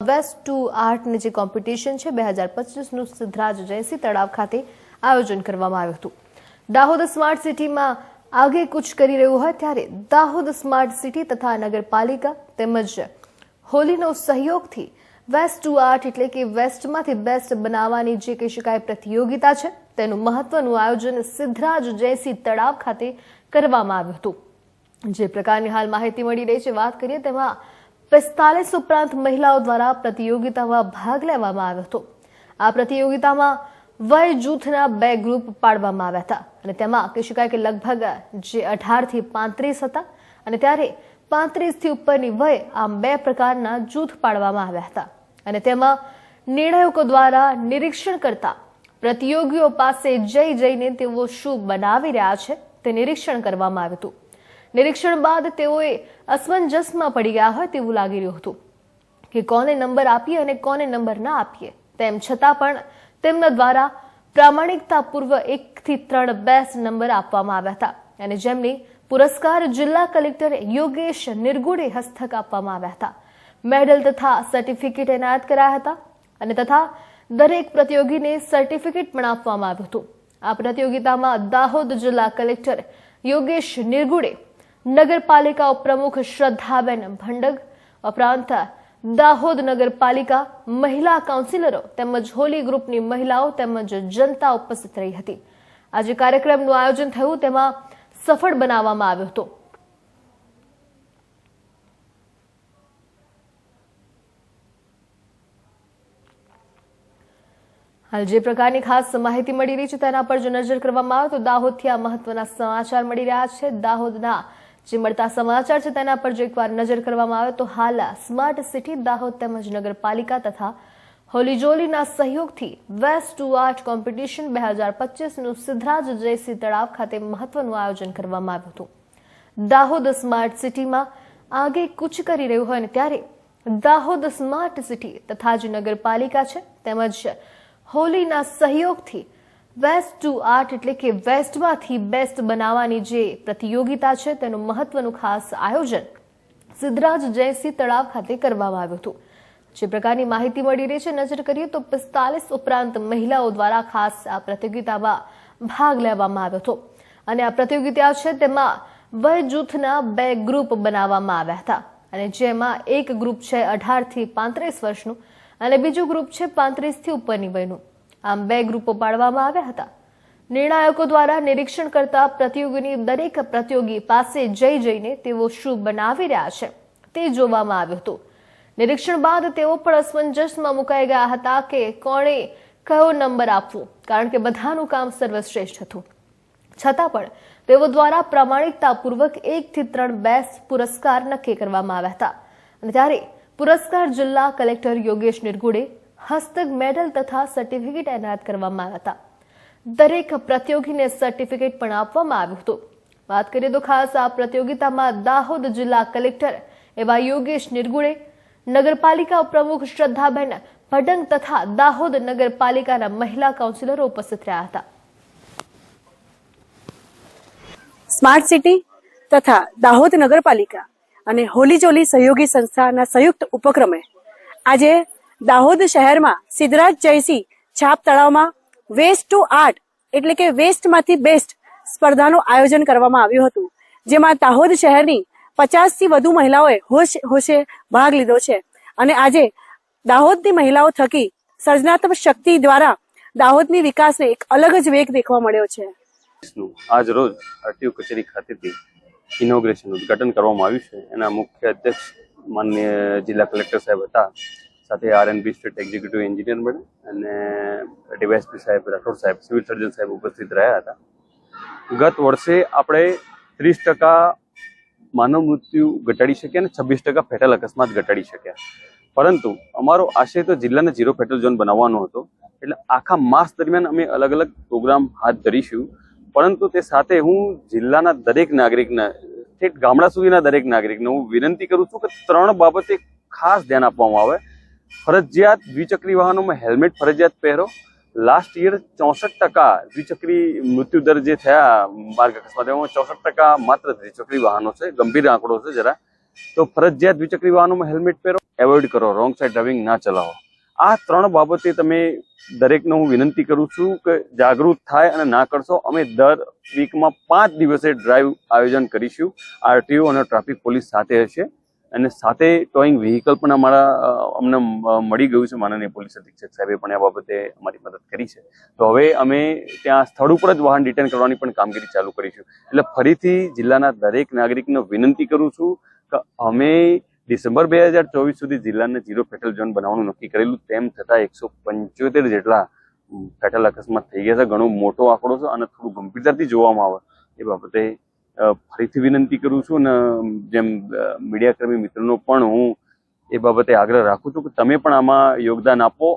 Waste to આર્ટની જે competition છે 2025નું સિદ્ધરાજ જયસિંહ તળાવ ખાતે આયોજન કરવામાં આવ્યું હતું। દાહોદ સ્માર્ટ સિટીમાં આગે કુછ કરી રહ્યું હોય ત્યારે દાહોદ સ્માર્ટ સિટી તથા નગરપાલિકા તેમજ હોલીનો સહયોગથી વેસ્ટ ટુ આર્ટ એટલે કે વેસ્ટમાંથી બેસ્ટ બનાવવાની જે કહી શકાય પ્રતિયોગિતા છે તેનું મહત્વનું આયોજન સિદ્ધરાજ જયસિંહ તળાવ ખાતે કરવામાં આવ્યું હતું। જે પ્રકારની હાલ માહિતી મળી રહી છે વાત કરીએ તેમાં 45 ઉપરાંત મહિલાઓ દ્વારા પ્રતિયોગિતામાં ભાગ લેવામાં આવ્યો હતો। આ પ્રતિયોગિતામાં વય જૂથના 2 ગ્રુપ પાડવામાં આવ્યા હતા અને તેમાં કહી શકાય કે લગભગ જે 18 થી 35 હતા અને ત્યારે 35 થી ઉપરની વય આમ 2 પ્રકારના જૂથ પાડવામાં આવ્યા હતા અને તેમાં નિર્ણાયકો દ્વારા નિરીક્ષણ કરતા પ્રતિયોગીઓ પાસે જઈને તેઓ શું બનાવી રહ્યા છે તે નિરીક્ષણ કરવામાં આવ્યું હતું। નિરીક્ષણ બાદ તેઓએ અસમંજસમાં પડી ગયા હોય તેવું લાગી રહ્યું હતું કે કોને નંબર આપીએ અને કોને નંબર ના આપીએ। તેમ છતાં પણ તેમના દ્વારા પ્રામાણિકતાપૂર્વક 1 થી 3 બેસ્ટ નંબર આપવામાં આવ્યા હતા અને જેમની પુરસ્કાર જિલ્લા કલેક્ટર યોગેશ નિરગુડે હસ્તક આપવામાં આવ્યા હતા। મેડલ તથા સર્ટિફિકેટ એનાયત કરાયા હતા અને તથા દરેક પ્રતિયોગીને સર્ટિફિકેટ પણ આપવામાં આવ્યું હતું। આ પ્રતિયોગિતામાં દાહોદ જિલ્લા કલેક્ટર યોગેશ નિરગુડે, નગરપાલિકા ઉપપ્રમુખ શ્રદ્ધાબેન ભંડગ ઉપરાંત દાહોદ નગરપાલિકા મહિલા કાઉન્સિલરો તેમજ હોલી ગ્રુપની મહિલાઓ તેમજ જનતા ઉપસ્થિત રહી હતી। આજે કાર્યક્રમનું આયોજન થયું તેમાં સફળ બનાવવામાં આવ્યો હતો। હાલ જે પ્રકારની ખાસ માહિતી મળી રહી છે તેના પર જો નજર કરવામાં આવે તો દાહોદથી આ મહત્વના સમાચાર મળી રહ્યા છે। દાહોદના જે મળતા સમાચાર છે તેના પર જો એકવાર નજર કરવામાં આવે તો હાલ સ્માર્ટ સિટી દાહોદ તેમજ નગરપાલિકા તથા હોલીજોલીના સહયોગથી વેસ્ટ ટુ આર્ટ કોમ્પિટિશન 2025નું સિદ્ધરાજ જયસિંહ તળાવ ખાતે મહત્વનું આયોજન કરવામાં આવ્યું હતું। દાહોદ સ્માર્ટ સિટીમાં આગે કુછ કરી રહ્યું હોય ને ત્યારે દાહોદ સ્માર્ટ સિટી તથા જે નગરપાલિકા છે તેમજ હોલીના સહયોગથી વેસ્ટ ટુ આર્ટ એટલે કે વેસ્ટમાંથી બેસ્ટ બનાવવાની જે પ્રતિયોગિતા છે તેનું મહત્વનું ખાસ આયોજન સિદ્ધરાજ જયસિંહ તળાવ ખાતે કરવામાં આવ્યું હતું। જે પ્રકારની માહિતી મળી રહી છે નજર કરીએ તો 45 ઉપરાંત મહિલાઓ દ્વારા ખાસ આ પ્રતિયોગિતામાં ભાગ લેવામાં આવ્યો હતો અને આ પ્રતિયોગિતા છે તેમાં વય જૂથના 2 ગ્રુપ બનાવવામાં આવ્યા હતા અને જેમાં એક ગ્રુપ છે 18 થી 35 વર્ષનું અને બીજું ગ્રુપ છે 35 થી ઉપરની વયનું। આમ 2 ગ્રુપો પાડવામાં આવ્યા હતા। નિર્ણાયકો દ્વારા નિરીક્ષણ કરતા પ્રતિયોગીની દરેક પ્રતિયોગી પાસે જઈને તેઓ શું બનાવી રહ્યા છે તે જોવામાં આવ્યું હતું। નિરીક્ષણ બાદ તેઓ પણ અસમંજસમાં મુકાઈ ગયા હતા કે કોણે કયો નંબર આપવો કારણ કે બધાનું કામ સર્વશ્રેષ્ઠ હતું। છતાં પણ તેઓ દ્વારા પ્રામાણિકતાપૂર્વક 1 થી 3 બેસ્ટ પુરસ્કાર નક્કી કરવામાં આવ્યા હતા અને ત્યારે પુરસ્કાર જિલ્લા કલેક્ટર યોગેશ નિરગુડે હસ્તક મેડલ તથા સર્ટિફિકેટ એનાયત કરવામાં આવ્યા હતા। દરેક પ્રતિયોગીને સર્ટિફિકેટ પણ આપવામાં આવ્યું હતું। વાત કરીએ તો ખાસ આ પ્રતિયોગિતામાં દાહોદ જિલ્લા કલેક્ટર એવા યોગેશ નિરગુડે, નગરપાલિકા પ્રમુખ શ્રદ્ધાબેન ભડંગ તથા દાહોદ નગરપાલિકાના મહિલા કાઉન્સિલરો ઉપસ્થિત રહ્યા હતા। સ્માર્ટ સિટી તથા દાહોદ નગરપાલિકા અને હોલીજોલી સહયોગી સંસ્થાના સંયુક્ત ઉપક્રમે આજે દાહોદ શહેરમાં સિદ્ધરાજ જયસિંહ છાપ તળાવમાં વેસ્ટ ટુ આર્ટ એટલે કે વેસ્ટમાંથી બેસ્ટ સ્પર્ધાનું આયોજન કરવામાં આવ્યું હતું, જેમાં દાહોદ શહેરની 50 થી વધુ મહિલાઓએ હોશે ભાગ લીધો છે અને આજે દાહોદની મહિલાઓ થકી સર્જનાત્મક શક્તિ દ્વારા દાહોદની વિકાસને એક અલગ જ વેગ દેખવા મળ્યો છે। આજ રોજ આરટીઓ કચેરી ખાતેથી ઇનોગ્રેશન ઉદઘાટન કરવામાં આવ્યું છે। એના મુખ્ય અધ્યક્ષ માનનીય જિલ્લા કલેક્ટર સાહેબ હતા, સાથે RNB state executive engineer madam અને ડીવાયએસપી સાહેબ, રાઠોડ સાહેબ, સિવિલ સર્જન સાહેબ ઉપસ્થિત રહ્યા હતા। ગત વર્ષે આપણે 30% માનવ મૃત્યુ ઘટાડી શક્યા અને 26% ફેટલ અકસ્માત ઘટાડી શક્યા, પરંતુ અમારો આશય તો જિલ્લાને 0 ફેટલ ઝોન બનાવવાનો હતો। એટલે આખા માસ દરમિયાન અમે અલગ અલગ પ્રોગ્રામ હાથ ધરીશું, પરંતુ તે સાથે હું જિલ્લાના દરેક નાગરિકને, ઠેઠ ગામડા સુધીના દરેક નાગરિકને હું વિનંતી કરું છું કે 3 બાબતે ખાસ ધ્યાન આપવામાં આવે। ફરજિયાત દ્વિચક્રી વાહનોમાં હેલ્મેટ ફરજિયાત પહેરો। લાસ્ટ યર 64% દ્વિચક્રી મૃત્યુ દર જે થયા માર્ગ અકસ્માતોમાં 64% માત્ર દ્વિચક્રી વાહનો છે। ગંભીર આંકડો છે જરા, તો ફરજિયાત દ્વિચક્રી વાહનોમાં હેલ્મેટ પહેરો, એવોઇડ કરો, રોંગ સાઈડ ડ્રાઇવિંગ ના ચલાવો. આ 3 બાબતે તમે દરેકને હું વિનંતી કરું છું કે જાગૃત થાય અને ના કરશો. અમે દર વીકમાં 5 દિવસે ડ્રાઈવ આયોજન કરીશું. આરટીઓ અને ટ્રાફિક પોલીસ સાથે હશે અને સાથે ટોઈંગ વ્હીકલ પણ અમને મળી ગયું છે. માનનીય પોલીસ અધિક્ષક સાહેબે પણ આ બાબતે અમારી મદદ કરી છે. તો હવે અમે ત્યાં સ્થળ ઉપર જ વાહન ડિટેન કરવાની પણ કામગીરી ચાલુ કરીશું. એટલે ફરીથી જિલ્લાના દરેક નાગરિકને વિનંતી કરું છું કે અમે ડિસેમ્બર 2024 સુધી જિલ્લાને 0 ફેટલ ઝોન બનાવવાનું નક્કી કરેલું. તેમ છતાં 175 જેટલા ફેટલ અકસ્માત થઈ ગયા છે. ઘણો મોટો આંકડો છે અને થોડું ગંભીરતાથી જોવામાં આવે એ બાબતે ફરીથી વિનંતી કરું છું. અને જેમ મીડિયા કર્મી મિત્રોનો પણ હું એ બાબતે આગ્રહ રાખું છું કે તમે પણ આમાં યોગદાન આપો.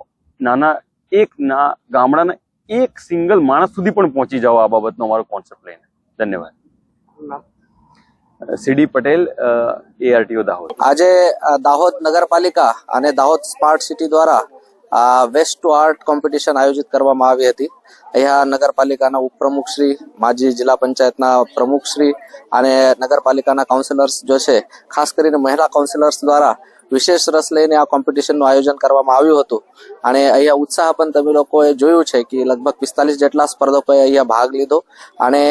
ગામડાના એક સિંગલ માણસ સુધી પણ પહોંચી જાઓ આ બાબતનો અમારો કોન્સેપ્ટ લઈને. ધન્યવાદ. સીડી પટેલ, ARTO દાહોદ. આજે દાહોદ નગરપાલિકા અને દાહોદ સ્માર્ટ સિટી દ્વારા વેસ્ટ ટુ આર્ટ કોમ્પિટિશન આયોજિત કરવામાં આવી હતી. અહીંયા નગરપાલિકાના ઉપપ્રમુખશ્રી, માજી જિલ્લા પંચાયતના પ્રમુખશ્રી અને નગરપાલિકાના કાઉન્સિલર્સ જો છે, ખાસ કરીને મહિલા કાઉન્સિલર્સ દ્વારા વિશેષ રસ લઈને આ કોમ્પિટિશનનું આયોજન કરવામાં આવ્યું હતું. અને અહીંયા ઉત્સાહ પણ તમે લોકોએ જોયું છે કે લગભગ 45 જેટલા સ્પર્ધકોએ અહીંયા ભાગ લીધો. અને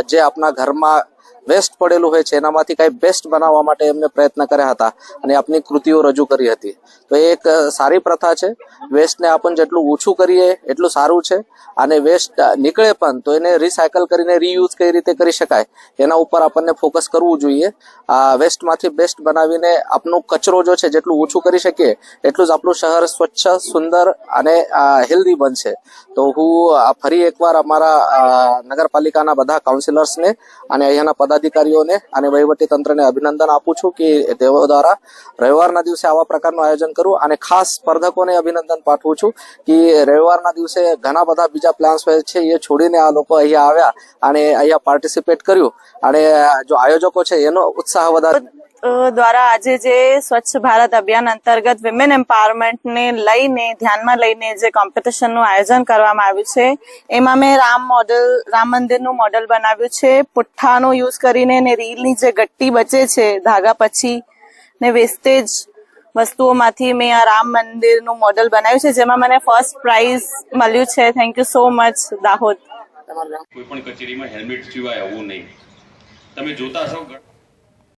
જે આપણા ઘરમાં વેસ્ટ પડેલું હોય છે એનામાંથી કઈ બેસ્ટ બનાવવા માટે એમને પ્રયત્ન કર્યા હતા અને આપની કૃતિઓ રજૂ કરી હતી. તો એ એક સારી પ્રથા છે. વેસ્ટને આપણે જેટલું ઓછું કરીએ એટલું સારું છે. અને વેસ્ટ નીકળે પણ તો એને રિસાયકલ કરીને રીયુઝ કઈ રીતે કરી શકાય એના ઉપર આપણને ફોકસ કરવું જોઈએ. વેસ્ટમાંથી બેસ્ટ બનાવીને આપણું કચરો જો છે જેટલું ઓછું કરી શકીએ એટલું જ આપણું શહેર સ્વચ્છ, સુંદર અને હેલ્ધી બનશે. તો હું ફરી એકવાર અમારા નગરપાલિકાના બધા કાઉન્સિલર્સને અને અહીંયાના પદાધિકારીઓને અને વહીવટી તંત્રને અભિનંદન આપું છું કે તેઓ દ્વારા રવિવારના દિવસે આવા પ્રકારનું આયોજન કરવું. અને ખાસ સ્પર્ધકોને અભિનંદન પાઠવું છું કે રવિવારના દિવસે ઘણા બધા બીજા પ્લાન્સ હોય છે એ છોડીને આ લોકો અહીંયા આવ્યા અને અહીંયા પાર્ટિસિપેટ કર્યું. અને જો આયોજકો છે એનો ઉત્સાહ વધારે દ્વારા આજે જે સ્વચ્છ ભારત અભિયાન અંતર્ગત વિમેન એમ્પાવરમેન્ટને લઈને ધ્યાનમાં લઈને જે કોમ્પિટિશનનું આયોજન કરવામાં આવ્યું છે એમાં મેં રામ મંદિરનું મોડેલ બનાવ્યું છે. પુઠ્ઠાનો યુઝ કરીને ને રીલની જે ગટ્ટી બચે છે ધાગા પછી ને વેસ્ટેજ વસ્તુઓમાંથી મેં આ રામ મંદિરનું મોડેલ બનાવ્યું છે, જેમાં મને ફર્સ્ટ પ્રાઇઝ મળ્યું છે. Thank you so much Dahod. કોઈ પણ કચેરીમાં હેલ્મેટ સિવાય આવવું નહીં. તમે જોતા છો